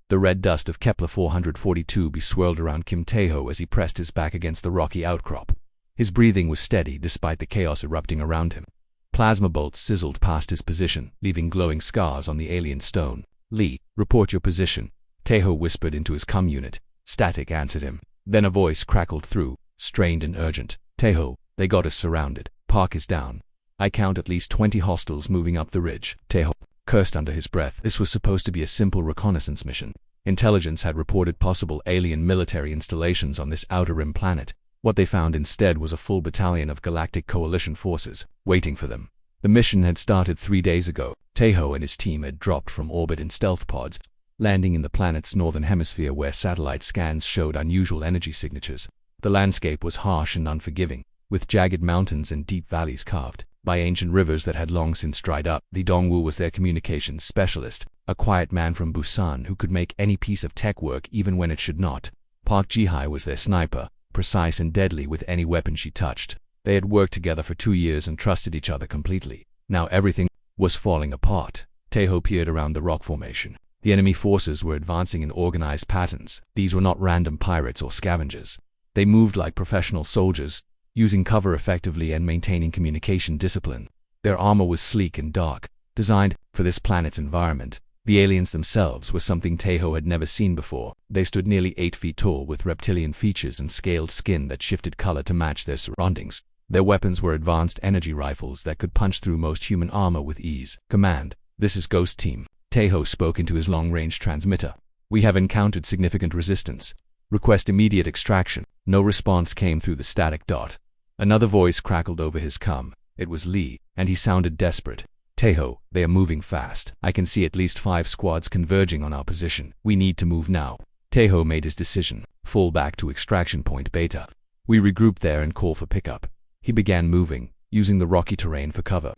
The red dust of Kepler 442b swirled around Kim Tae-ho as he pressed his back against the rocky outcrop. His breathing was steady despite the chaos erupting around him. Plasma bolts sizzled past his position, leaving glowing scars on the alien stone. "Lee, report your position," Tae-ho whispered into his comm unit. Static answered him. Then a voice crackled through, strained and urgent. "Tae-ho, they got us surrounded. Park is down. I count at least 20 hostiles moving up the ridge." Tae-ho cursed under his breath. This was supposed to be a simple reconnaissance mission. Intelligence had reported possible alien military installations on this outer rim planet. What they found instead was a full battalion of Galactic Coalition forces, waiting for them. The mission had started 3 days ago. Tae-ho and his team had dropped from orbit in stealth pods, landing in the planet's northern hemisphere where satellite scans showed unusual energy signatures. The landscape was harsh and unforgiving, with jagged mountains and deep valleys carved by ancient rivers that had long since dried up. Lee Dongwoo was their communications specialist, a quiet man from Busan who could make any piece of tech work even when it should not. Park Ji-hye was their sniper, precise and deadly with any weapon she touched. They had worked together for 2 years and trusted each other completely. Now everything was falling apart. Tae-ho peered around the rock formation. The enemy forces were advancing in organized patterns. These were not random pirates or scavengers. They moved like professional soldiers, using cover effectively and maintaining communication discipline. Their armor was sleek and dark, designed for this planet's environment. The aliens themselves were something Tae-ho had never seen before. They stood nearly 8 feet tall with reptilian features and scaled skin that shifted color to match their surroundings. Their weapons were advanced energy rifles that could punch through most human armor with ease. "Command, this is Ghost Team." Tae-ho spoke into his long-range transmitter. "We have encountered significant resistance. Request immediate extraction." No response came through the static dot. Another voice crackled over his comm. It was Lee, and he sounded desperate. "Tae-ho, they are moving fast. I can see at least 5 squads converging on our position. We need to move now." Tae-ho made his decision. "Fall back to extraction point Beta. We regroup there and call for pickup." He began moving, using the rocky terrain for cover.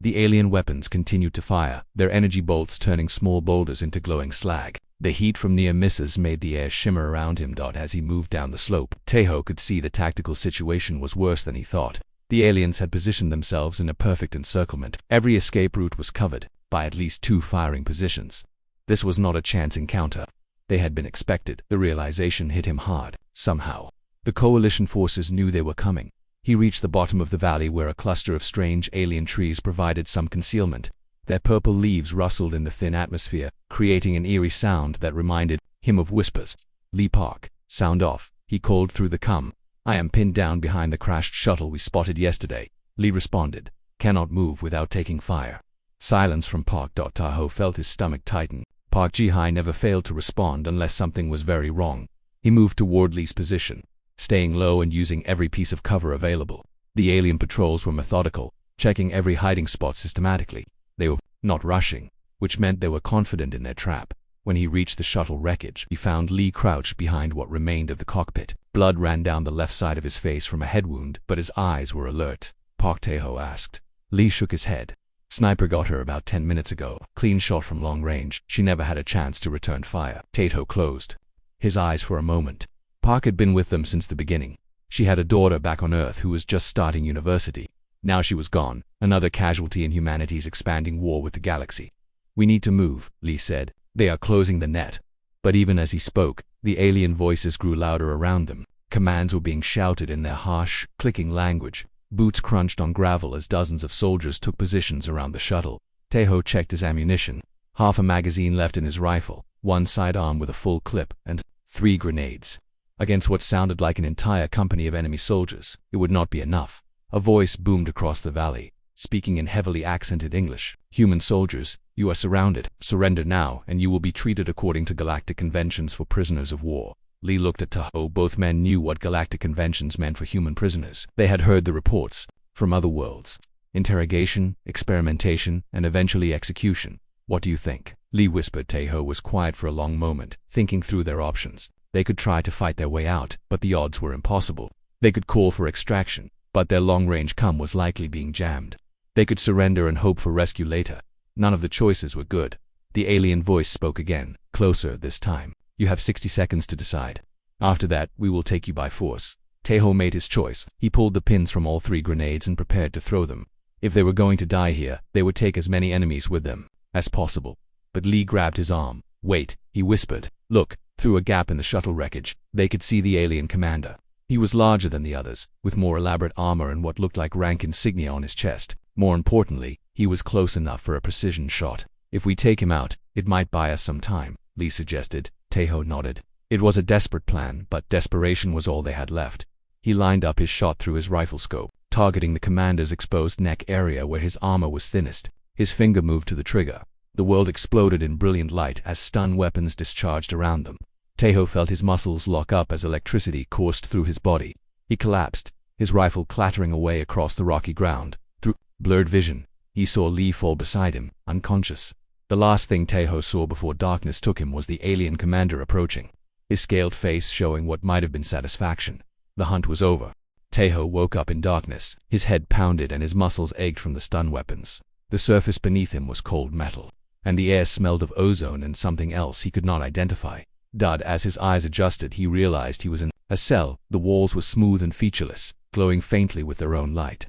The alien weapons continued to fire, their energy bolts turning small boulders into glowing slag. The heat from near misses made the air shimmer around him. As he moved down the slope, Tae-ho could see the tactical situation was worse than he thought. The aliens had positioned themselves in a perfect encirclement. Every escape route was covered by at least 2 firing positions. This was not a chance encounter. They had been expected. The realization hit him hard. Somehow, the coalition forces knew they were coming. He reached the bottom of the valley where a cluster of strange alien trees provided some concealment. Their purple leaves rustled in the thin atmosphere, creating an eerie sound that reminded him of whispers. "Lee Park, sound off," he called through the comm. "I am pinned down behind the crashed shuttle we spotted yesterday." Lee responded, "Cannot move without taking fire." Silence from Park. Tae-ho felt his stomach tighten. Park Ji-hye never failed to respond unless something was very wrong. He moved toward Lee's position, staying low and using every piece of cover available. The alien patrols were methodical, checking every hiding spot systematically. They were not rushing, which meant they were confident in their trap. When he reached the shuttle wreckage, he found Lee crouched behind what remained of the cockpit. Blood ran down the left side of his face from a head wound, but his eyes were alert. "Park?" Tae-ho asked. Lee shook his head. "Sniper got her about 10 minutes ago. Clean shot from long range. She never had a chance to return fire." Tae-ho closed his eyes for a moment. Park had been with them since the beginning. She had a daughter back on Earth who was just starting university. Now she was gone, another casualty in humanity's expanding war with the galaxy. "We need to move," Lee said. "They are closing the net." But even as he spoke, the alien voices grew louder around them. Commands were being shouted in their harsh, clicking language. Boots crunched on gravel as dozens of soldiers took positions around the shuttle. Tae-ho checked his ammunition. Half a magazine left in his rifle, 1 sidearm with a full clip, and 3 grenades. Against what sounded like an entire company of enemy soldiers, it would not be enough. A voice boomed across the valley, speaking in heavily accented English. "Human soldiers, you are surrounded. Surrender now, and you will be treated according to galactic conventions for prisoners of war." Lee looked at Tae-ho. Both men knew what galactic conventions meant for human prisoners. They had heard the reports from other worlds. Interrogation, experimentation, and eventually execution. "What do you think?" Lee whispered. Tae-ho was quiet for a long moment, thinking through their options. They could try to fight their way out, but the odds were impossible. They could call for extraction, but their long-range comm was likely being jammed. They could surrender and hope for rescue later. None of the choices were good. The alien voice spoke again, closer this time. "You have 60 seconds to decide. After that, we will take you by force." Tae-ho made his choice. He pulled the pins from all 3 grenades and prepared to throw them. If they were going to die here, they would take as many enemies with them as possible. But Lee grabbed his arm. "Wait," he whispered. Look, through a gap in the shuttle wreckage, they could see the alien commander. He was larger than the others, with more elaborate armor and what looked like rank insignia on his chest. More importantly, he was close enough for a precision shot. If we take him out, it might buy us some time, Lee suggested. Tahoe nodded. It was a desperate plan, but desperation was all they had left. He lined up his shot through his rifle scope, targeting the commander's exposed neck area where his armor was thinnest. His finger moved to the trigger. The world exploded in brilliant light as stun weapons discharged around them. Tahoe felt his muscles lock up as electricity coursed through his body. He collapsed, his rifle clattering away across the rocky ground. Through blurred vision, he saw Lee fall beside him, unconscious. The last thing Tahoe saw before darkness took him was the alien commander approaching, his scaled face showing what might have been satisfaction. The hunt was over. Tahoe woke up in darkness. His head pounded and his muscles ached from the stun weapons. The surface beneath him was cold metal, and the air smelled of ozone and something else he could not identify. As his eyes adjusted, he realized he was in a cell. The walls were smooth and featureless, glowing faintly with their own light.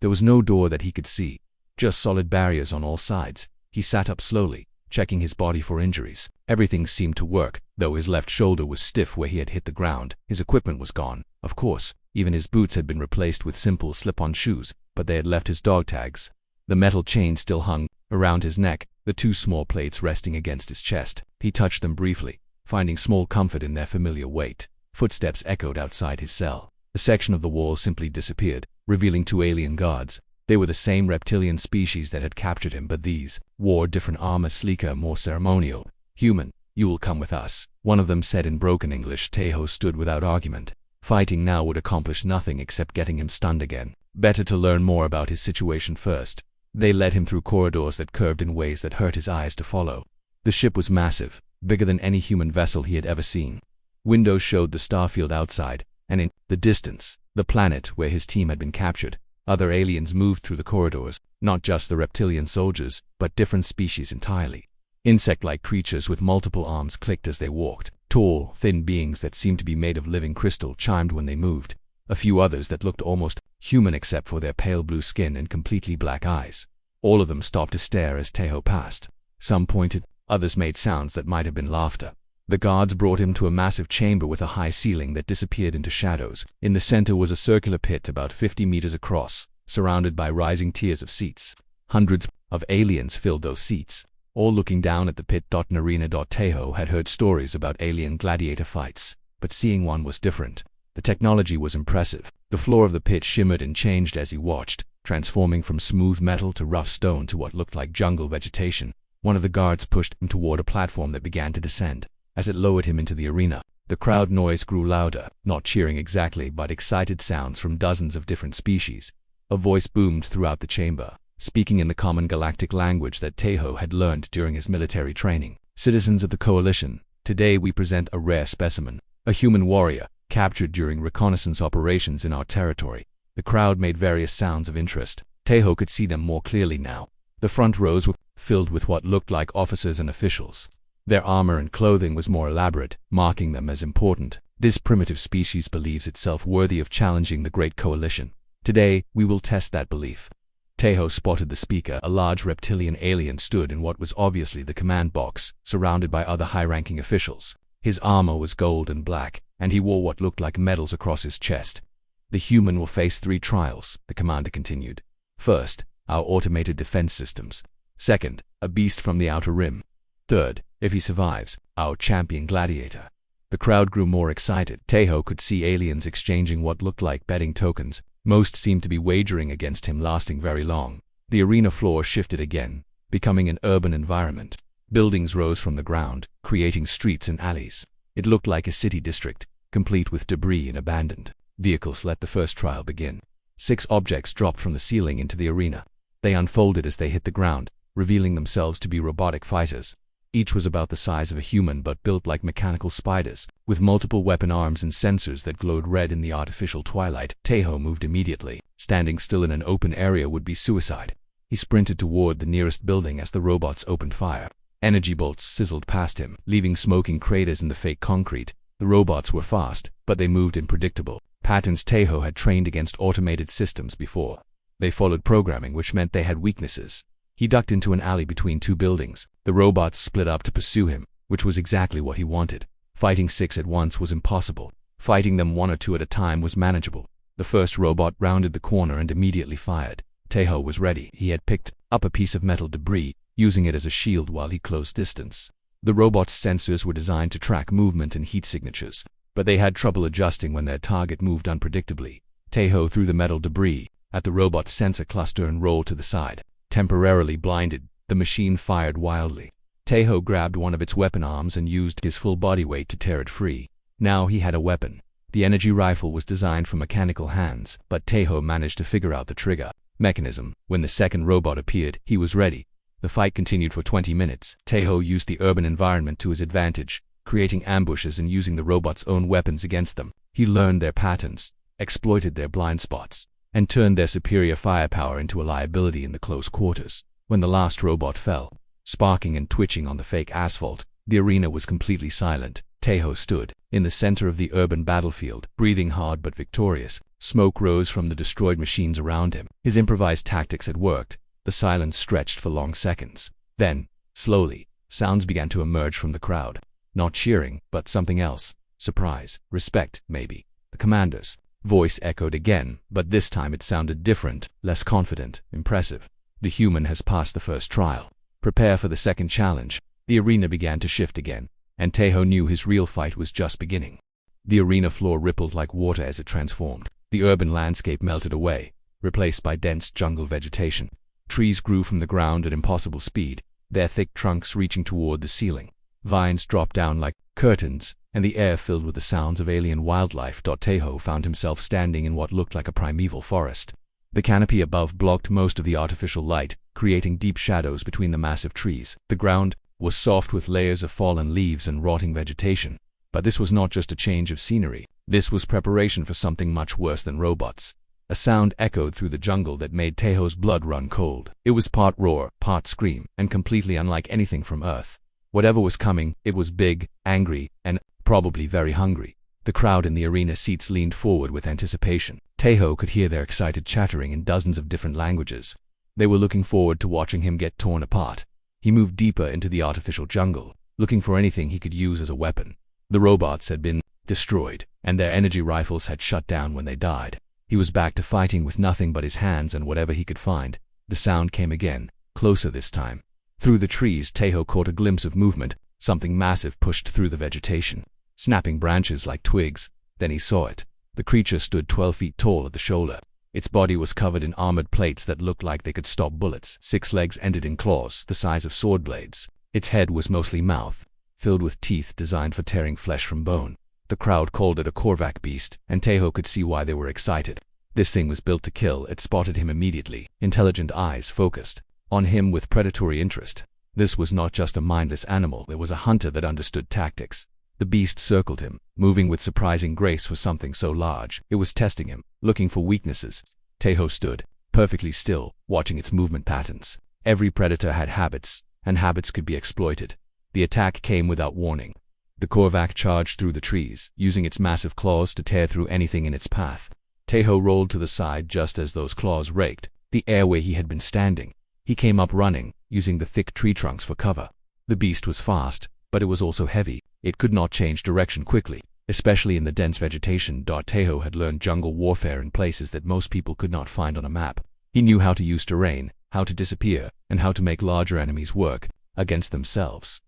There was no door that he could see, just solid barriers on all sides. He sat up slowly, checking his body for injuries. Everything seemed to work, though his left shoulder was stiff where he had hit the ground. His equipment was gone, of course. Even his boots had been replaced with simple slip-on shoes, but they had left his dog tags. The metal chain still hung around his neck, the two small plates resting against his chest. He touched them briefly, finding small comfort in their familiar weight. Footsteps echoed outside his cell. A section of the wall simply disappeared, revealing two alien guards. They were the same reptilian species that had captured him, but these wore different armor, sleeker, more ceremonial. Human, you will come with us, one of them said in broken English. Tahoe stood without argument. Fighting now would accomplish nothing except getting him stunned again. Better to learn more about his situation first. They led him through corridors that curved in ways that hurt his eyes to follow. The ship was massive, bigger than any human vessel he had ever seen. Windows showed the starfield outside, and in the distance, the planet where his team had been captured. Other aliens moved through the corridors, not just the reptilian soldiers, but different species entirely. Insect-like creatures with multiple arms clicked as they walked. Tall, thin beings that seemed to be made of living crystal chimed when they moved. A few others that looked almost human except for their pale blue skin and completely black eyes. All of them stopped to stare as Tahoe passed. Some pointed, others made sounds that might have been laughter. The guards brought him to a massive chamber with a high ceiling that disappeared into shadows. In the center was a circular pit about 50 meters across, surrounded by rising tiers of seats. Hundreds of aliens filled those seats, all looking down at the pit. An arena. Tahoe had heard stories about alien gladiator fights, but seeing one was different. The technology was impressive. The floor of the pit shimmered and changed as he watched, transforming from smooth metal to rough stone to what looked like jungle vegetation. One of the guards pushed him toward a platform that began to descend. As it lowered him into the arena, the crowd noise grew louder, not cheering exactly, but excited sounds from dozens of different species. A voice boomed throughout the chamber, speaking in the common galactic language that Tahoe had learned during his military training. Citizens of the Coalition, today we present a rare specimen, a human warrior, captured during reconnaissance operations in our territory. The crowd made various sounds of interest. Tahoe could see them more clearly now. The front rows were filled with what looked like officers and officials. Their armor and clothing was more elaborate, marking them as important. This primitive species believes itself worthy of challenging the Great Coalition. Today, we will test that belief. Tahoe spotted the speaker. A large reptilian alien stood in what was obviously the command box, surrounded by other high-ranking officials. His armor was gold and black, and he wore what looked like medals across his chest. The human will face 3 trials, the commander continued. First, our automated defense systems. Second, a beast from the outer rim. Third, if he survives, our champion gladiator. The crowd grew more excited. Tahoe could see aliens exchanging what looked like betting tokens. Most seemed to be wagering against him, lasting very long. The arena floor shifted again, becoming an urban environment. Buildings rose from the ground, creating streets and alleys. It looked like a city district, complete with debris and abandoned vehicles. Let the first trial begin. 6 objects dropped from the ceiling into the arena. They unfolded as they hit the ground, revealing themselves to be robotic fighters. Each was about the size of a human but built like mechanical spiders, with multiple weapon arms and sensors that glowed red in the artificial twilight. Tahoe moved immediately. Standing still in an open area would be suicide. He sprinted toward the nearest building as the robots opened fire. Energy bolts sizzled past him, leaving smoking craters in the fake concrete. The robots were fast, but they moved in predictable patterns. Tahoe had trained against automated systems before. They followed programming, which meant they had weaknesses. He ducked into an alley between 2 buildings. The robots split up to pursue him, which was exactly what he wanted. Fighting 6 at once was impossible. Fighting them 1 or 2 at a time was manageable. The first robot rounded the corner and immediately fired. Taeho was ready. He had picked up a piece of metal debris, using it as a shield while he closed distance. The robot's sensors were designed to track movement and heat signatures, but they had trouble adjusting when their target moved unpredictably. Taeho threw the metal debris at the robot's sensor cluster and rolled to the side. Temporarily blinded, the machine fired wildly. Taeho grabbed one of its weapon arms and used his full body weight to tear it free. Now he had a weapon. The energy rifle was designed for mechanical hands, but Taeho managed to figure out the trigger mechanism. When the second robot appeared, he was ready. The fight continued for 20 minutes. Taeho used the urban environment to his advantage, creating ambushes and using the robot's own weapons against them. He learned their patterns, exploited their blind spots, and turned their superior firepower into a liability in the close quarters. When the last robot fell, sparking and twitching on the fake asphalt, the arena was completely silent. Taeho stood in the center of the urban battlefield, breathing hard but victorious. Smoke rose from the destroyed machines around him. His improvised tactics had worked. The silence stretched for long seconds. Then, slowly, sounds began to emerge from the crowd. Not cheering, but something else. Surprise, respect, maybe. The commander's voice echoed again, but this time it sounded different, less confident, impressive. The human has passed the first trial. Prepare for the second challenge. The arena began to shift again, and Taeho knew his real fight was just beginning. The arena floor rippled like water as it transformed. The urban landscape melted away, replaced by dense jungle vegetation. Trees grew from the ground at impossible speed, their thick trunks reaching toward the ceiling. Vines dropped down like curtains, and the air filled with the sounds of alien wildlife. Taeho found himself standing in what looked like a primeval forest. The canopy above blocked most of the artificial light, creating deep shadows between the massive trees. The ground was soft with layers of fallen leaves and rotting vegetation. But this was not just a change of scenery. This was preparation for something much worse than robots. A sound echoed through the jungle that made Taeho's blood run cold. It was part roar, part scream, and completely unlike anything from Earth. Whatever was coming, it was big, angry, and probably very hungry. The crowd in the arena seats leaned forward with anticipation. Taeho could hear their excited chattering in dozens of different languages. They were looking forward to watching him get torn apart. He moved deeper into the artificial jungle, looking for anything he could use as a weapon. The robots had been destroyed, and their energy rifles had shut down when they died. He was back to fighting with nothing but his hands and whatever he could find. The sound came again, closer this time. Through the trees, Taeho caught a glimpse of movement. Something massive pushed through the vegetation, snapping branches like twigs. Then he saw it. The creature stood 12 feet tall at the shoulder. Its body was covered in armored plates that looked like they could stop bullets. 6 legs ended in claws, the size of sword blades. Its head was mostly mouth, filled with teeth designed for tearing flesh from bone. The crowd called it a Korvac beast, and Taeho could see why they were excited. This thing was built to kill. It spotted him immediately, intelligent eyes focused on him with predatory interest. This was not just a mindless animal, it was a hunter that understood tactics. The beast circled him, moving with surprising grace for something so large. It was testing him, looking for weaknesses. Taeho stood, perfectly still, watching its movement patterns. Every predator had habits, and habits could be exploited. The attack came without warning. The Korvac charged through the trees, using its massive claws to tear through anything in its path. Taeho rolled to the side just as those claws raked the air where he had been standing. He came up running, using the thick tree trunks for cover. The beast was fast, but it was also heavy. It could not change direction quickly, especially in the dense vegetation. Taeho had learned jungle warfare in places that most people could not find on a map. He knew how to use terrain, how to disappear, and how to make larger enemies work against themselves.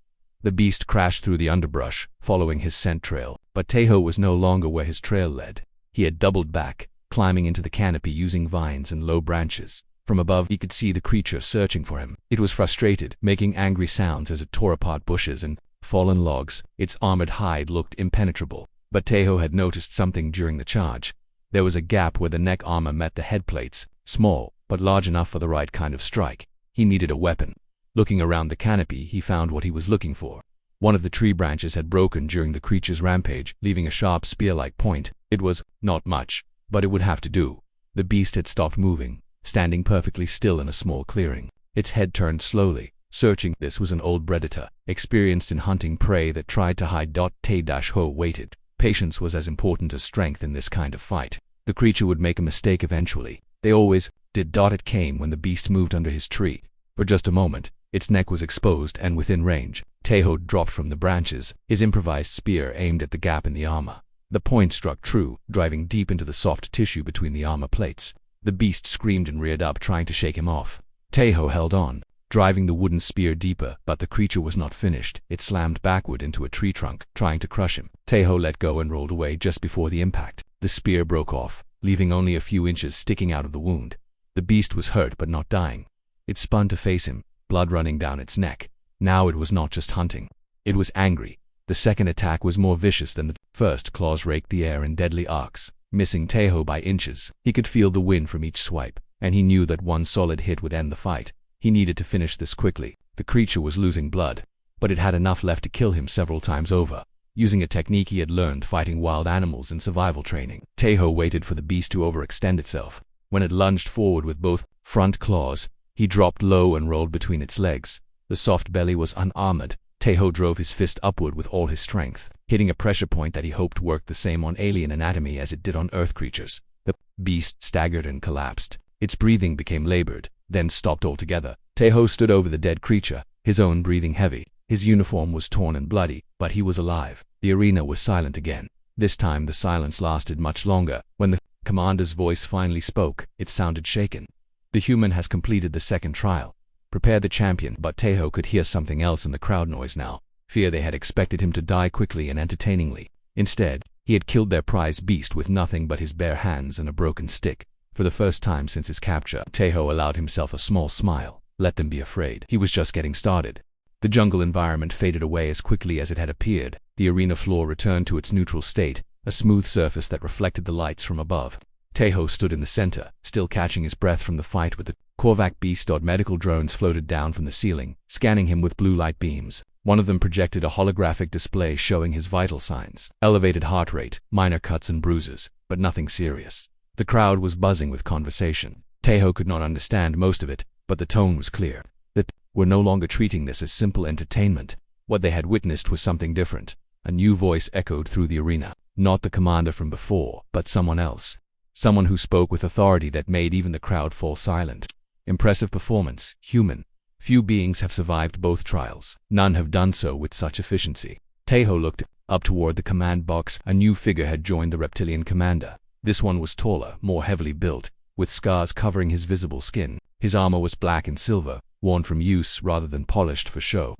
The beast crashed through the underbrush, following his scent trail, but Taeho was no longer where his trail led. He had doubled back, climbing into the canopy using vines and low branches. From above, he could see the creature searching for him. It was frustrated, making angry sounds as it tore apart bushes and fallen logs. Its armored hide looked impenetrable, but Taeho had noticed something during the charge. There was a gap where the neck armor met the head plates, small, but large enough for the right kind of strike. He needed a weapon. Looking around the canopy, he found what he was looking for. One of the tree branches had broken during the creature's rampage, leaving a sharp spear-like point. It was not much, but it would have to do. The beast had stopped moving, standing perfectly still in a small clearing. Its head turned slowly, searching. This was an old predator, experienced in hunting prey that tried to hide. Taeho waited. Patience was as important as strength in this kind of fight. The creature would make a mistake eventually. They always did. It came when the beast moved under his tree. For just a moment, its neck was exposed and within range. Taeho dropped from the branches, his improvised spear aimed at the gap in the armor. The point struck true, driving deep into the soft tissue between the armor plates. The beast screamed and reared up, trying to shake him off. Taeho held on, driving the wooden spear deeper, but the creature was not finished. It slammed backward into a tree trunk, trying to crush him. Taeho let go and rolled away just before the impact. The spear broke off, leaving only a few inches sticking out of the wound. The beast was hurt but not dying. It spun to face him, blood running down its neck. Now it was not just hunting. It was angry. The second attack was more vicious than the first. Claws raked the air in deadly arcs, missing Taeho by inches. He could feel the wind from each swipe, and he knew that one solid hit would end the fight. He needed to finish this quickly. The creature was losing blood, but it had enough left to kill him several times over, using a technique he had learned fighting wild animals in survival training. Taeho waited for the beast to overextend itself. When it lunged forward with both front claws, he dropped low and rolled between its legs. The soft belly was unarmored. Taeho drove his fist upward with all his strength, hitting a pressure point that he hoped worked the same on alien anatomy as it did on Earth creatures. The beast staggered and collapsed. Its breathing became labored, then stopped altogether. Taeho stood over the dead creature, his own breathing heavy. His uniform was torn and bloody, but he was alive. The arena was silent again. This time the silence lasted much longer. When the commander's voice finally spoke, it sounded shaken. The human has completed the second trial. Prepare the champion. But Taeho could hear something else in the crowd noise now. Fear. They had expected him to die quickly and entertainingly. Instead, he had killed their prize beast with nothing but his bare hands and a broken stick. For the first time since his capture, Taeho allowed himself a small smile. Let them be afraid. He was just getting started. The jungle environment faded away as quickly as it had appeared. The arena floor returned to its neutral state, a smooth surface that reflected the lights from above. Taeho stood in the center, still catching his breath from the fight with the Korvac beast. Medical drones floated down from the ceiling, scanning him with blue light beams. One of them projected a holographic display showing his vital signs. Elevated heart rate, minor cuts and bruises, but nothing serious. The crowd was buzzing with conversation. Taeho could not understand most of it, but the tone was clear. That were no longer treating this as simple entertainment. What they had witnessed was something different. A new voice echoed through the arena. Not the commander from before, but someone else. Someone who spoke with authority that made even the crowd fall silent. Impressive performance, human. Few beings have survived both trials. None have done so with such efficiency. Taeho looked up toward the command box. A new figure had joined the reptilian commander. This one was taller, more heavily built, with scars covering his visible skin. His armor was black and silver, worn from use rather than polished for show.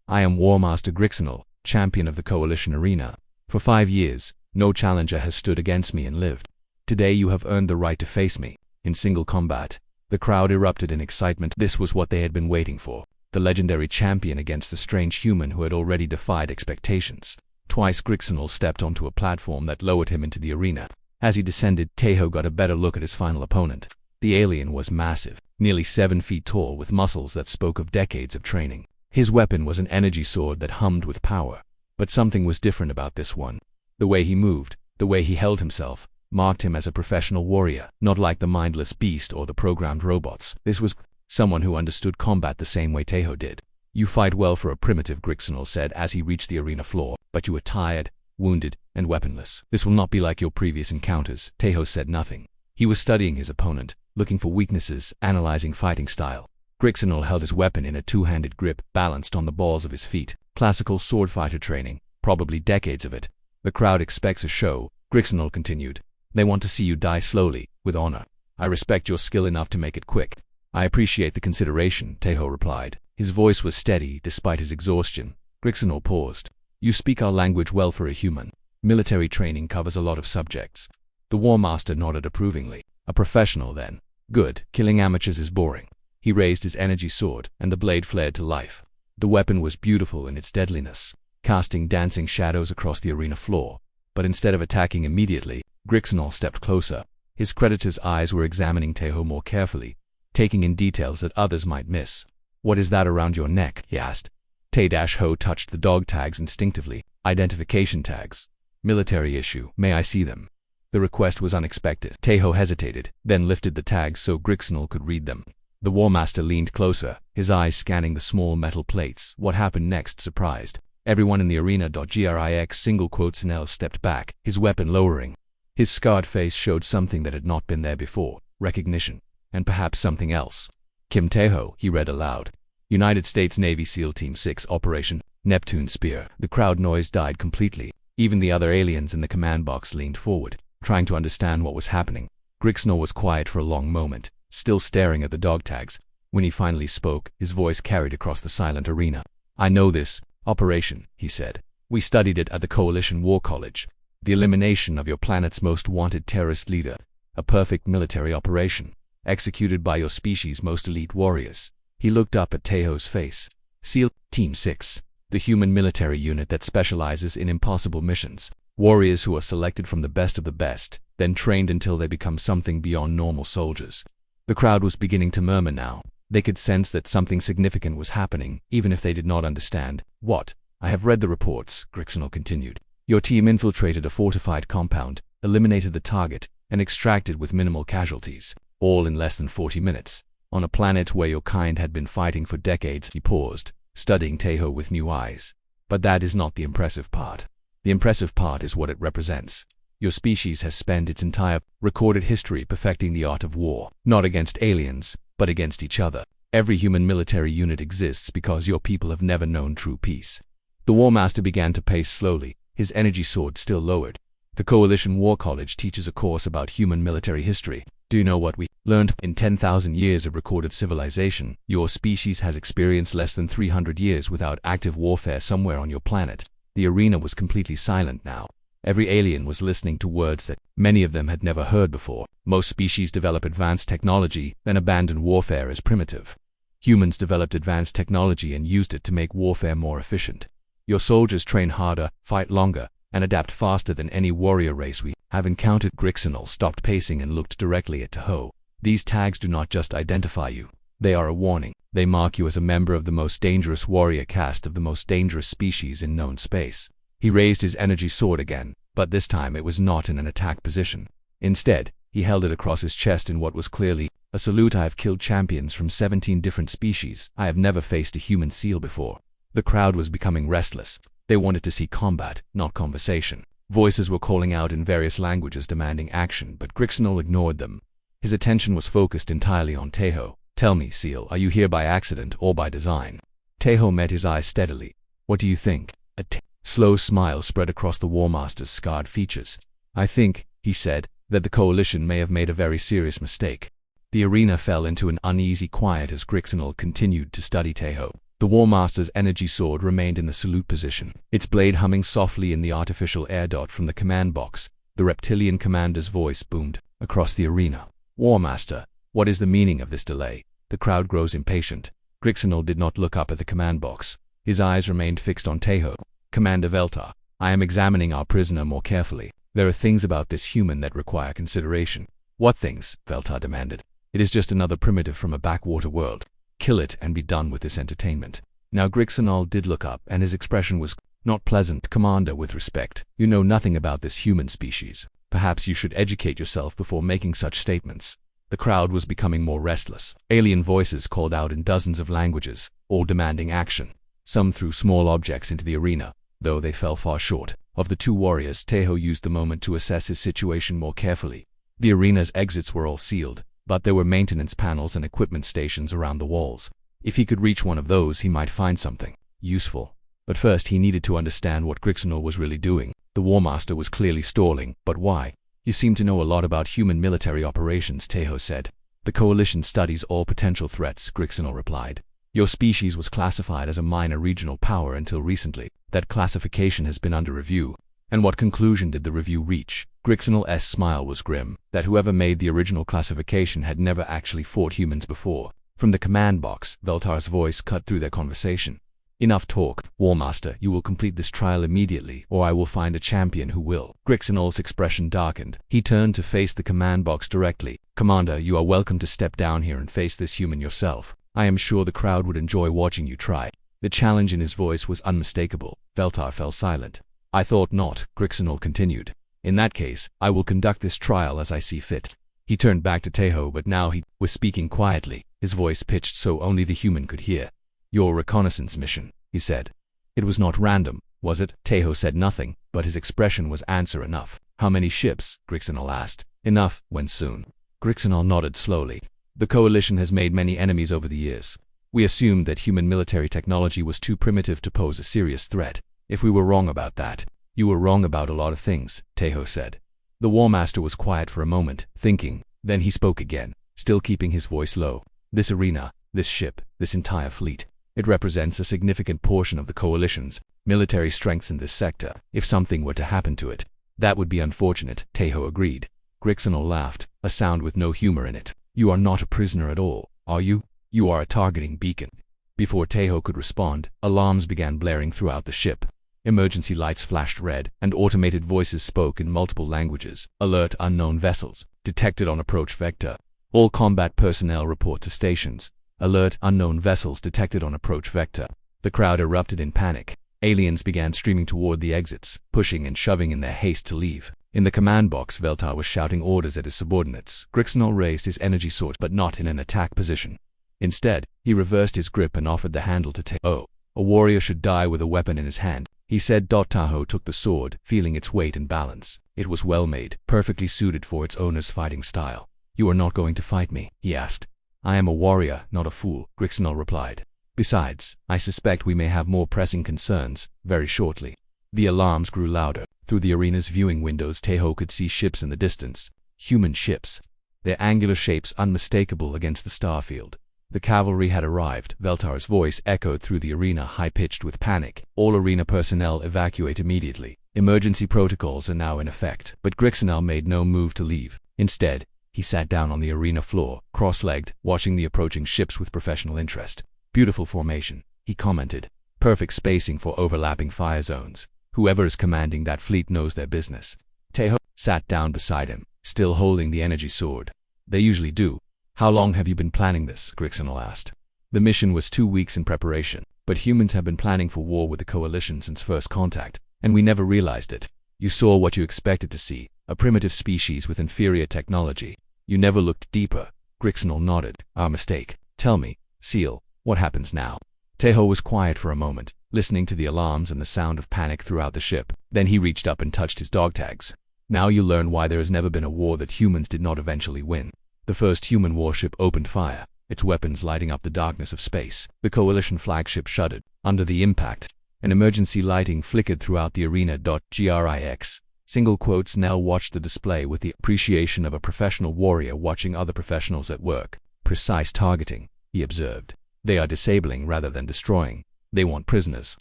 I am War Master Grixenol, champion of the Coalition Arena. For 5 years, no challenger has stood against me and lived. Today you have earned the right to face me, in single combat. The crowd erupted in excitement. This was what they had been waiting for. The legendary champion against the strange human who had already defied expectations. Twice Grixenol stepped onto a platform that lowered him into the arena. As he descended, Taeho got a better look at his final opponent. The alien was massive, nearly 7 feet tall with muscles that spoke of decades of training. His weapon was an energy sword that hummed with power. But something was different about this one. The way he moved, the way he held himself, marked him as a professional warrior, not like the mindless beast or the programmed robots. This was someone who understood combat the same way Taeho did. You fight well for a primitive, Grixenol said as he reached the arena floor, but you are tired, wounded, and weaponless. This will not be like your previous encounters. Taeho said nothing. He was studying his opponent, looking for weaknesses, analyzing fighting style. Grixenol held his weapon in a two-handed grip, balanced on the balls of his feet. Classical sword fighter training, probably decades of it. The crowd expects a show, Grixenol continued. They want to see you die slowly, with honor. I respect your skill enough to make it quick. I appreciate the consideration, Taeho replied. His voice was steady, despite his exhaustion. Grixenol paused. You speak our language well for a human. Military training covers a lot of subjects. The War Master nodded approvingly. A professional, then. Good, killing amateurs is boring. He raised his energy sword, and the blade flared to life. The weapon was beautiful in its deadliness, casting dancing shadows across the arena floor. But instead of attacking immediately, Grixenol stepped closer. His creditor's eyes were examining Taeho more carefully, taking in details that others might miss. What is that around your neck? He asked. Tae-Ho touched the dog tags instinctively. Identification tags. Military issue. May I see them? The request was unexpected. Taeho hesitated, then lifted the tags so Grixenol could read them. The War Master leaned closer, his eyes scanning the small metal plates. What happened next surprised everyone in the arena. Grix stepped back, his weapon lowering. His scarred face showed something that had not been there before, recognition, and perhaps something else. Kim Taeho, he read aloud. United States Navy SEAL Team 6 Operation Neptune spear. The crowd noise died completely. Even the other aliens in the command box leaned forward, trying to understand what was happening. Grixnor was quiet for a long moment, still staring at the dog tags. When he finally spoke, his voice carried across the silent arena. I know this operation, he said. We studied it at the Coalition War College. The elimination of your planet's most wanted terrorist leader. A perfect military operation, executed by your species' most elite warriors. He looked up at Tejo's face. SEAL Team 6, the human military unit that specializes in impossible missions. Warriors who are selected from the best of the best, then trained until they become something beyond normal soldiers. The crowd was beginning to murmur now. They could sense that something significant was happening, even if they did not understand what. I have read the reports, Grixnor continued. Your team infiltrated a fortified compound, eliminated the target, and extracted with minimal casualties, all in less than 40 minutes. On a planet where your kind had been fighting for decades. He paused, studying Tejo with new eyes. But that is not the impressive part. The impressive part is what it represents. Your species has spent its entire recorded history perfecting the art of war, not against aliens, but against each other. Every human military unit exists because your people have never known true peace. The War Master began to pace slowly, his energy sword still lowered. The Coalition War College teaches a course about human military history. Do you know what we learned? In 10,000 years of recorded civilization, your species has experienced less than 300 years without active warfare somewhere on your planet. The arena was completely silent now. Every alien was listening to words that many of them had never heard before. Most species develop advanced technology, then abandon warfare as primitive. Humans developed advanced technology and used it to make warfare more efficient. Your soldiers train harder, fight longer, and adapt faster than any warrior race we have encountered. Grixnor stopped pacing and looked directly at Tejo. These tags do not just identify you. They are a warning. They mark you as a member of the most dangerous warrior caste of the most dangerous species in known space. He raised his energy sword again, but this time it was not in an attack position. Instead, he held it across his chest in what was clearly a salute. I have killed champions from 17 different species. I have never faced a human SEAL before. The crowd was becoming restless. They wanted to see combat, not conversation. Voices were calling out in various languages demanding action, but Grixnor ignored them. His attention was focused entirely on Tejo. Tell me, SEAL, are you here by accident or by design? Tejo met his eyes steadily. What do you think? A slow smile spread across the War Master's scarred features. I think, he said, that the Coalition may have made a very serious mistake. The arena fell into an uneasy quiet as Grixnor continued to study Tejo. The War Master's energy sword remained in the salute position, its blade humming softly in the artificial air dot from the command box. The reptilian commander's voice boomed across the arena. War Master, what is the meaning of this delay? The crowd grows impatient. Grixnor did not look up at the command box. His eyes remained fixed on Tejo. Commander Veltar, I am examining our prisoner more carefully. There are things about this human that require consideration. What things? Veltar demanded. It is just another primitive from a backwater world. Kill it and be done with this entertainment. Now Grixnor did look up, and his expression was not pleasant. Commander, with respect, you know nothing about this human species. Perhaps you should educate yourself before making such statements. The crowd was becoming more restless. Alien voices called out in dozens of languages, all demanding action. Some threw small objects into the arena, though they fell far short. Of the two warriors, Tejo used the moment to assess his situation more carefully. The arena's exits were all sealed, but there were maintenance panels and equipment stations around the walls. If he could reach one of those, he might find something useful. But first he needed to understand what Grixnor was really doing. The War Master was clearly stalling, but why? You seem to know a lot about human military operations, Tejo said. The Coalition studies all potential threats, Grixnor replied. Your species was classified as a minor regional power until recently. That classification has been under review. And what conclusion did the review reach? Grixnor's smile was grim, that whoever made the original classification had never actually fought humans before. From the command box, Veltar's voice cut through their conversation. Enough talk, War Master. You will complete this trial immediately, or I will find a champion who will. Grixnor's expression darkened. He turned to face the command box directly. Commander, you are welcome to step down here and face this human yourself. I am sure the crowd would enjoy watching you try. The challenge in his voice was unmistakable. Veltar fell silent. I thought not, Grixnor continued. In that case, I will conduct this trial as I see fit. He turned back to Tejo, but now he was speaking quietly, his voice pitched so only the human could hear. Your reconnaissance mission, he said. It was not random, was it? Tejo said nothing, but his expression was answer enough. How many ships? Grixnor asked. Enough. When soon? Grixnor nodded slowly. The Coalition has made many enemies over the years. We assumed that human military technology was too primitive to pose a serious threat. If we were wrong about that, you were wrong about a lot of things, Tahoe said. The War Master was quiet for a moment, thinking. Then he spoke again, still keeping his voice low. This arena, this ship, this entire fleet. It represents a significant portion of the Coalition's military strengths in this sector. If something were to happen to it, that would be unfortunate, Tahoe agreed. Grixenol laughed, a sound with no humor in it. You are not a prisoner at all, are you? You are a targeting beacon. Before Tahoe could respond, alarms began blaring throughout the ship. Emergency lights flashed red, and automated voices spoke in multiple languages. Alert unknown vessels. Detected on approach vector. All combat personnel report to stations. Alert unknown vessels detected on approach vector. The crowd erupted in panic. Aliens began streaming toward the exits, pushing and shoving in their haste to leave. In the command box, Veltar was shouting orders at his subordinates. Grixenol raised his energy sword, but not in an attack position. Instead, he reversed his grip and offered the handle to Tahoe. A warrior should die with a weapon in his hand, he said. Tahoe took the sword, feeling its weight and balance. It was well made, perfectly suited for its owner's fighting style. You are not going to fight me, he asked. I am a warrior, not a fool, Grixenol replied. Besides, I suspect we may have more pressing concerns, very shortly. The alarms grew louder. Through the arena's viewing windows, Tahoe could see ships in the distance. Human ships. Their angular shapes unmistakable against the starfield. The cavalry had arrived. Veltar's voice echoed through the arena, high-pitched with panic. All arena personnel evacuate immediately. Emergency protocols are now in effect. But Grixenol made no move to leave. Instead, he sat down on the arena floor, cross-legged, watching the approaching ships with professional interest. Beautiful formation, he commented. Perfect spacing for overlapping fire zones. Whoever is commanding that fleet knows their business. Tahoe sat down beside him, still holding the energy sword. They usually do. How long have you been planning this? Grixenol asked. The mission was 2 weeks in preparation, but humans have been planning for war with the Coalition since first contact, and we never realized it. You saw what you expected to see, a primitive species with inferior technology. You never looked deeper. Grixenol nodded. Our mistake. Tell me, Seal, what happens now? Tahoe was quiet for a moment, listening to the alarms and the sound of panic throughout the ship. Then he reached up and touched his dog tags. Now you learn why there has never been a war that humans did not eventually win. The first human warship opened fire, its weapons lighting up the darkness of space. The Coalition flagship shuddered under the impact. An emergency lighting flickered throughout the arena. Grix. Single quotes. Nell watched the display with the appreciation of a professional warrior watching other professionals at work. Precise targeting, he observed. They are disabling rather than destroying. They want prisoners.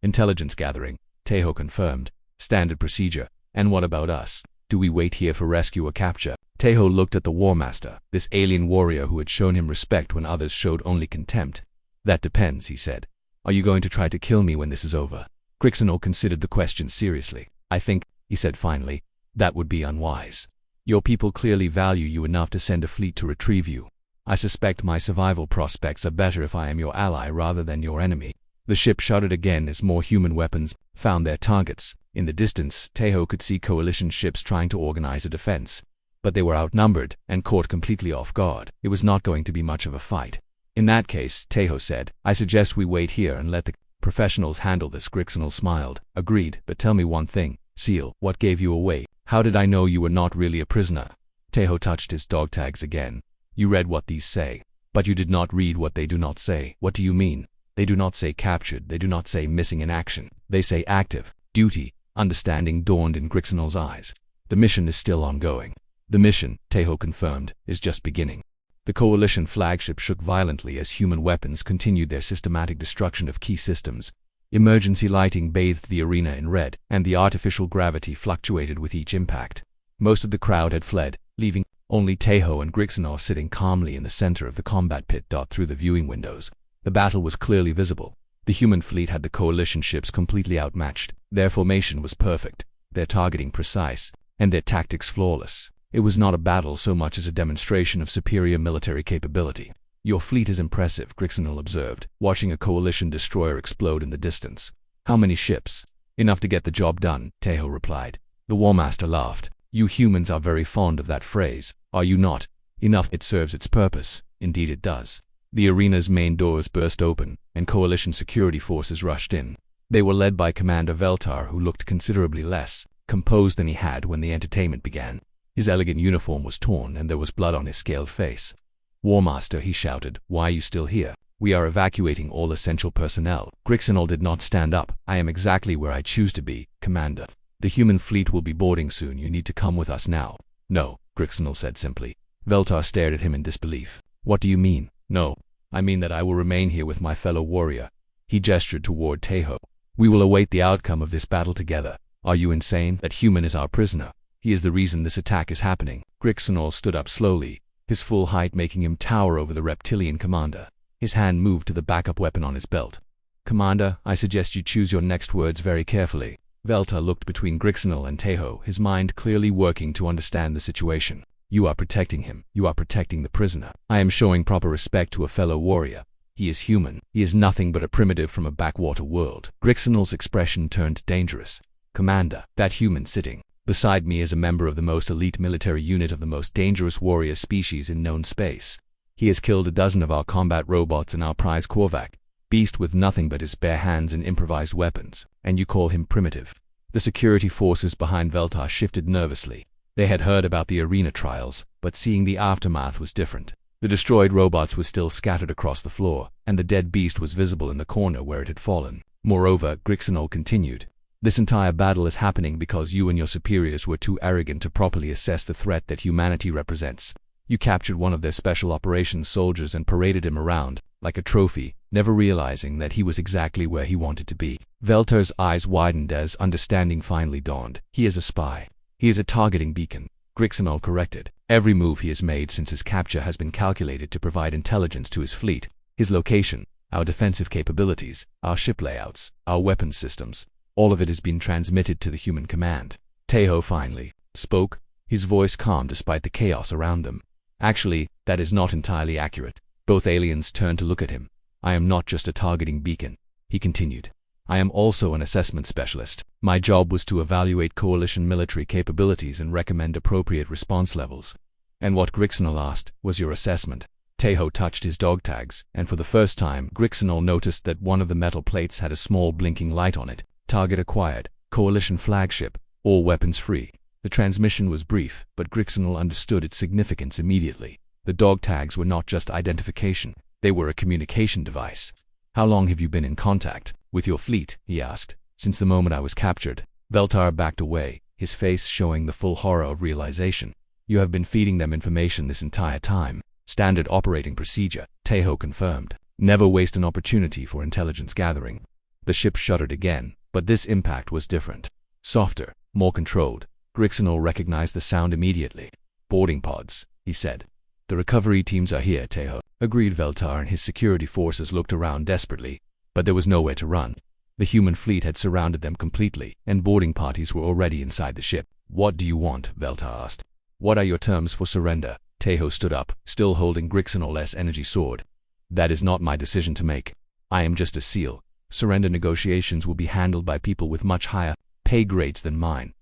Intelligence gathering, Tahoe confirmed. Standard procedure. And what about us? Do we wait here for rescue or capture? Tahoe looked at the War Master, this alien warrior who had shown him respect when others showed only contempt. That depends, he said. Are you going to try to kill me when this is over? Grixenol considered the question seriously. I think, he said finally, that would be unwise. Your people clearly value you enough to send a fleet to retrieve you. I suspect my survival prospects are better if I am your ally rather than your enemy. The ship shuddered again as more human weapons found their targets. In the distance, Tahoe could see Coalition ships trying to organize a defense. But they were outnumbered and caught completely off guard. It was not going to be much of a fight. In that case, Tahoe said, I suggest we wait here and let the professionals handle this. Grixenol smiled. Agreed, but tell me one thing, Seal, what gave you away? How did I know you were not really a prisoner? Tahoe touched his dog tags again. You read what these say, but you did not read what they do not say. What do you mean? They do not say captured, they do not say missing in action. They say active, duty. Understanding dawned in Grixenol's eyes. The mission is still ongoing. The mission, Tahoe confirmed, is just beginning. The Coalition flagship shook violently as human weapons continued their systematic destruction of key systems. Emergency lighting bathed the arena in red, and the artificial gravity fluctuated with each impact. Most of the crowd had fled, leaving only Tahoe and Grixenol sitting calmly in the center of the combat pit. Through the viewing windows, the battle was clearly visible. The human fleet had the Coalition ships completely outmatched. Their formation was perfect, their targeting precise, and their tactics flawless. It was not a battle so much as a demonstration of superior military capability. Your fleet is impressive, Grixenol observed, watching a Coalition destroyer explode in the distance. How many ships? Enough to get the job done, Tahoe replied. The War Master laughed. You humans are very fond of that phrase, are you not? Enough. It serves its purpose. Indeed it does. The arena's main doors burst open, and Coalition security forces rushed in. They were led by Commander Veltar, who looked considerably less composed than he had when the entertainment began. His elegant uniform was torn, and there was blood on his scaled face. War Master, he shouted, why are you still here? We are evacuating all essential personnel. Grixinol did not stand up. I am exactly where I choose to be, Commander. The human fleet will be boarding soon. You need to come with us now. No, Grixinol said simply. Veltar stared at him in disbelief. What do you mean? No. I mean that I will remain here with my fellow warrior. He gestured toward Tejo. We will await the outcome of this battle together. Are you insane? That human is our prisoner. He is the reason this attack is happening. Grixinol stood up slowly, his full height making him tower over the reptilian commander. His hand moved to the backup weapon on his belt. Commander, I suggest you choose your next words very carefully. Veltar looked between Grixinol and Tejo, his mind clearly working to understand the situation. You are protecting him. You are protecting the prisoner. I am showing proper respect to a fellow warrior. He is human. He is nothing but a primitive from a backwater world. Grixinol's expression turned dangerous. Commander, that human sitting beside me is a member of the most elite military unit of the most dangerous warrior species in known space. He has killed a dozen of our combat robots and our prize Korvac, beast with nothing but his bare hands and improvised weapons, and you call him primitive. The security forces behind Veltar shifted nervously. They had heard about the arena trials, but seeing the aftermath was different. The destroyed robots were still scattered across the floor, and the dead beast was visible in the corner where it had fallen. Moreover, Grixinol continued. This entire battle is happening because you and your superiors were too arrogant to properly assess the threat that humanity represents. You captured one of their special operations soldiers and paraded him around, like a trophy, never realizing that he was exactly where he wanted to be. Veltar's eyes widened as understanding finally dawned. He is a spy. He is a targeting beacon. Grixinol corrected. Every move he has made since his capture has been calculated to provide intelligence to his fleet, his location, our defensive capabilities, our ship layouts, our weapons systems. All of it has been transmitted to the human command. Tejo finally spoke, his voice calm despite the chaos around them. Actually, that is not entirely accurate. Both aliens turned to look at him. I am not just a targeting beacon, he continued. I am also an assessment specialist. My job was to evaluate coalition military capabilities and recommend appropriate response levels. And what Grixinol asked was your assessment. Tejo touched his dog tags, and for the first time, Grixinol noticed that one of the metal plates had a small blinking light on it. Target acquired. Coalition flagship. All weapons free. The transmission was brief, but Grixinol understood its significance immediately. The dog tags were not just identification. They were a communication device. How long have you been in contact with your fleet? He asked. Since the moment I was captured. Veltar backed away, his face showing the full horror of realization. You have been feeding them information this entire time. Standard operating procedure, Tejo confirmed. Never waste an opportunity for intelligence gathering. The ship shuddered again, but this impact was different. Softer, more controlled. Grixinol recognized the sound immediately. Boarding pods, he said. The recovery teams are here, Tejo, agreed Veltar, and his security forces looked around desperately, but there was nowhere to run. The human fleet had surrounded them completely, and boarding parties were already inside the ship. What do you want? Veltar asked. What are your terms for surrender? Tejo stood up, still holding Grixinol's energy sword. That is not my decision to make. I am just a SEAL. Surrender negotiations will be handled by people with much higher pay grades than mine.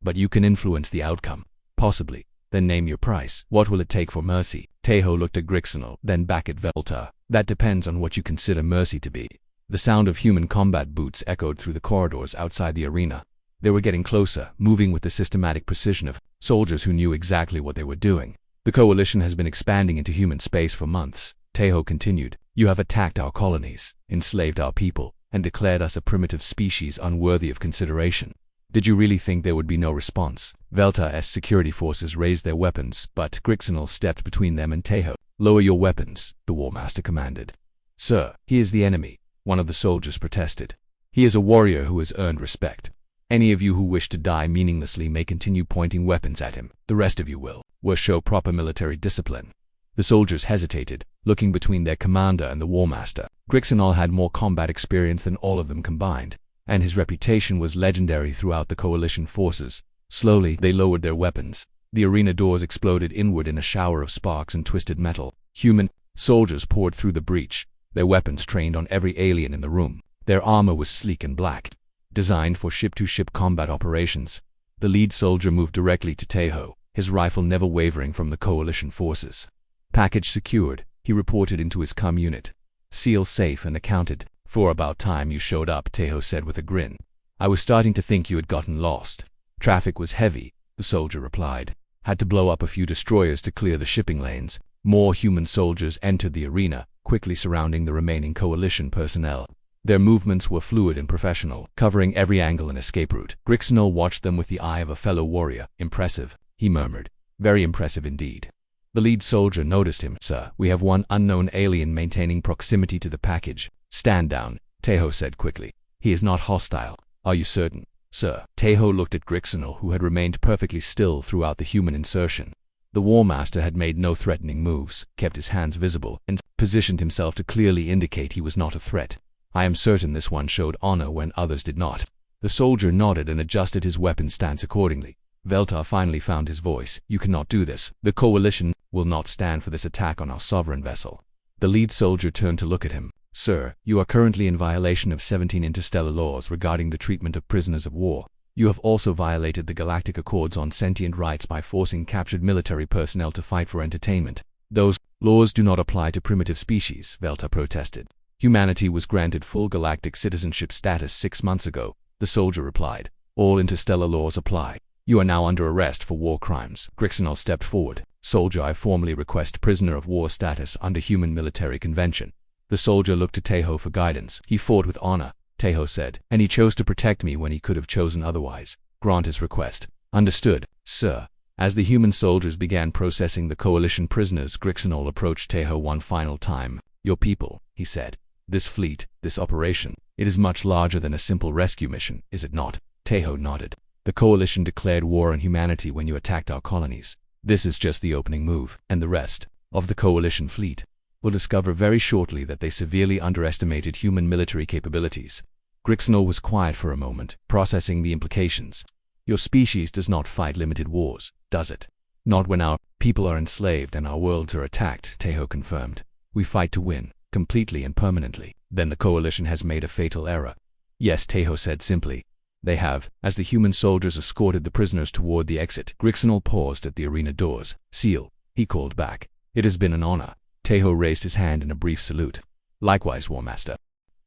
But you can influence the outcome. Possibly. Then name your price. What will it take for mercy? Tejo looked at Grixinol, then back at Veltar. That depends on what you consider mercy to be. The sound of human combat boots echoed through the corridors outside the arena. They were getting closer, moving with the systematic precision of soldiers who knew exactly what they were doing. The coalition has been expanding into human space for months. Tejo continued. You have attacked our colonies, enslaved our people, and declared us a primitive species unworthy of consideration. Did you really think there would be no response? Veltar's security forces raised their weapons, but Grixinol stepped between them and Tejo. Lower your weapons, the War Master commanded. Sir, he is the enemy, one of the soldiers protested. He is a warrior who has earned respect. Any of you who wish to die meaninglessly may continue pointing weapons at him. The rest of you will show proper military discipline. The soldiers hesitated, looking between their commander and the War Master. Grixinol had more combat experience than all of them combined, and his reputation was legendary throughout the coalition forces. Slowly, they lowered their weapons. The arena doors exploded inward in a shower of sparks and twisted metal. Human soldiers poured through the breach, their weapons trained on every alien in the room. Their armor was sleek and black, designed for ship-to-ship combat operations. The lead soldier moved directly to Tejo, his rifle never wavering from the coalition forces. Package secured, he reported into his comm unit. Seal safe and accounted for. About time you showed up, Tejo said with a grin. I was starting to think you had gotten lost. Traffic was heavy, the soldier replied. Had to blow up a few destroyers to clear the shipping lanes. More human soldiers entered the arena, quickly surrounding the remaining coalition personnel. Their movements were fluid and professional, covering every angle and escape route. Grixnell watched them with the eye of a fellow warrior. "Impressive," he murmured. "Very impressive indeed." The lead soldier noticed him. "Sir, we have one unknown alien maintaining proximity to the package." "Stand down," Tejo said quickly. "He is not hostile." "Are you certain?" "Sir." Tejo looked at Grixnell, who had remained perfectly still throughout the human insertion. The War Master had made no threatening moves, kept his hands visible, and positioned himself to clearly indicate he was not a threat. "I am certain this one showed honor when others did not." The soldier nodded and adjusted his weapon stance accordingly. Veltar finally found his voice. "You cannot do this. The Coalition will not stand for this attack on our sovereign vessel." The lead soldier turned to look at him. "Sir, you are currently in violation of 17 interstellar laws regarding the treatment of prisoners of war. You have also violated the Galactic Accords on sentient rights by forcing captured military personnel to fight for entertainment. Those laws do not apply to primitive species," Veltar protested. "Humanity was granted full galactic citizenship status 6 months ago," the soldier replied. "All interstellar laws apply. You are now under arrest for war crimes." Grixnell stepped forward. "Soldier, I formally request prisoner of war status under Human Military Convention." The soldier looked to Tejo for guidance. "He fought with honor," Tejo said, "and he chose to protect me when he could have chosen otherwise. Grant his request." "Understood, sir." As the human soldiers began processing the Coalition prisoners, Grixnell approached Tejo one final time. "Your people," he said. "This fleet, this operation, it is much larger than a simple rescue mission, is it not?" Tejo nodded. "The Coalition declared war on humanity when you attacked our colonies. This is just the opening move, and the rest of the Coalition fleet will discover very shortly that they severely underestimated human military capabilities." Grixnell was quiet for a moment, processing the implications. "Your species does not fight limited wars, does it?" "Not when our people are enslaved and our worlds are attacked," Tejo confirmed. "We fight to win, completely and permanently." "Then the Coalition has made a fatal error." "Yes," Tejo said simply. "They have." As the human soldiers escorted the prisoners toward the exit, Grixnell paused at the arena doors. "Seal," he called back. "It has been an honor." Tejo raised his hand in a brief salute. "Likewise, War Master."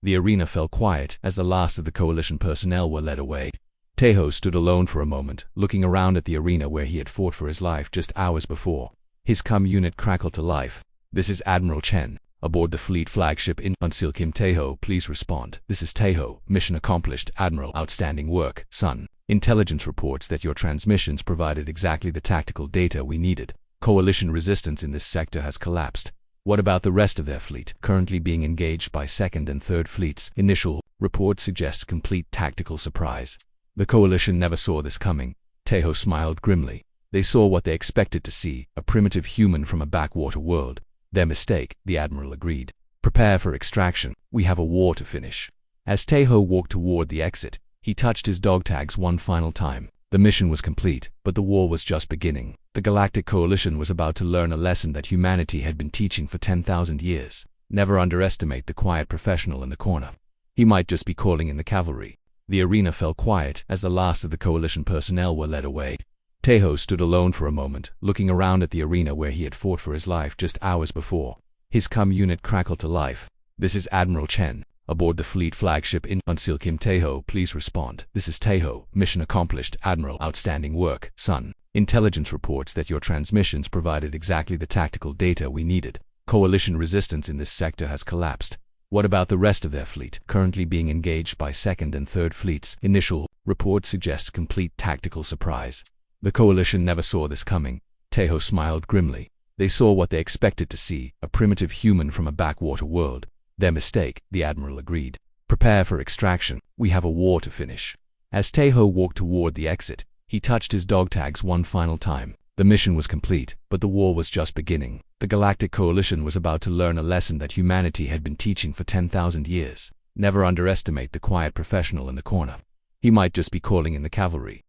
The arena fell quiet as the last of the Coalition personnel were led away. Tejo stood alone for a moment, looking around at the arena where he had fought for his life just hours before. His unit crackled to life. "This is Admiral Chen, aboard the fleet flagship in Unsil Kim. Tejo, please respond." "This is Tejo. Mission accomplished, Admiral. Outstanding work, son. Intelligence reports that your transmissions provided exactly the tactical data we needed. Coalition resistance in this sector has collapsed." "What about the rest of their fleet?" "Currently being engaged by 2nd and 3rd fleets. Initial report suggests complete tactical surprise." "The Coalition never saw this coming." Tejo smiled grimly. "They saw what they expected to see, a primitive human from a backwater world." "Their mistake," the Admiral agreed. "Prepare for extraction. We have a war to finish." As Tejo walked toward the exit, he touched his dog tags one final time. The mission was complete, but the war was just beginning. The Galactic Coalition was about to learn a lesson that humanity had been teaching for 10,000 years. Never underestimate the quiet professional in the corner. He might just be calling in the cavalry. The arena fell quiet as the last of the Coalition personnel were led away. Tejo stood alone for a moment, looking around at the arena where he had fought for his life just hours before. His unit crackled to life. "This is Admiral Chen, aboard the fleet flagship in Unsil Kim. Tejo, please respond." "This is Tejo. Mission accomplished, Admiral. Outstanding work, son. Intelligence reports that your transmissions provided exactly the tactical data we needed. Coalition resistance in this sector has collapsed." "What about the rest of their fleet?" "Currently being engaged by 2nd and 3rd fleets. Initial report suggests complete tactical surprise." "The Coalition never saw this coming." Tejo smiled grimly. "They saw what they expected to see, a primitive human from a backwater world." "Their mistake," the Admiral agreed. "Prepare for extraction. We have a war to finish." As Tejo walked toward the exit, he touched his dog tags one final time. The mission was complete, but the war was just beginning. The Galactic Coalition was about to learn a lesson that humanity had been teaching for 10,000 years. Never underestimate the quiet professional in the corner. He might just be calling in the cavalry.